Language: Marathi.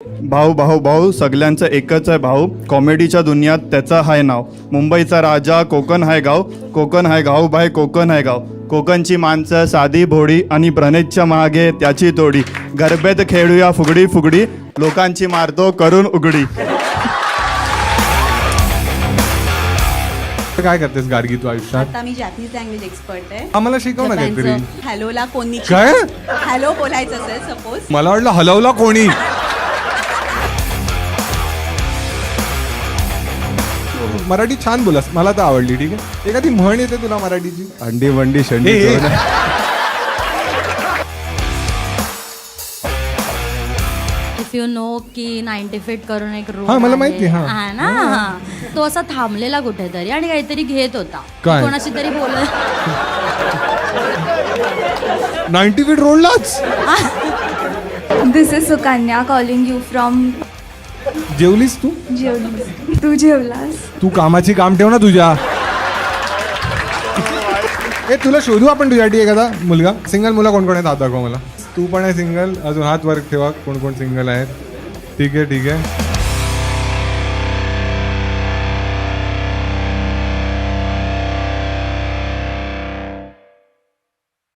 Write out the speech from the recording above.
भाऊ भाऊ भाऊ सगळ्यांचं एकच आहे भाऊ. कॉमेडीच्या दुनियात त्याचं हाय नाव. मुंबईचा राजा कोकण हाय गाव. कोकण हाय गाव बाय कोकण हाय गाव. कोकणची माणसं साधी भोळी आणि प्रणेतच्या मागे त्याची तोडी. गरबेत खेळूया फुगडी फुगडी लोकांची मारतो करून उघडी. काय करतेस गार्गी तू आयुष्यात? आता मी जॅपनीज लँग्वेज एक्सपर्ट आहे. आम्हाला शिकव ना काहीतरी. हॅलोला कोणी काय? हॅलो बोलायचं असेल सपोज. मला वाटलं हलवला कोणी. मराठी छान बोलास, मला तर आवडली. ठीक आहे, एखादी म्हण येते तुला मराठीची? अंडी वंडी शंडी हे, हे. चोर. इफ यू नो की 90 फीट करून एक रोड हा, मला माहिती, हा. आहे ना. तो असा थांबलेला कुठेतरी आणि काहीतरी घेत होता. काय? कोणाशी तरी बोलत 90 फीट रोडलाच. This is Sukanya calling you from. जेवलीस तू? जेवलीस तू? जेवलास? तू कामाची काम ठेव ना तुझ्या. ए, तुला शोधू आपण तुझ्यासाठी एखादा मुलगा. सिंगल मुलं कोण कोण आहेत हात दाखव मला. तू पण आहे सिंगल, अजून हात वर ठेवा कोण कोण सिंगल आहेत. ठीक आहे ठीक आहे.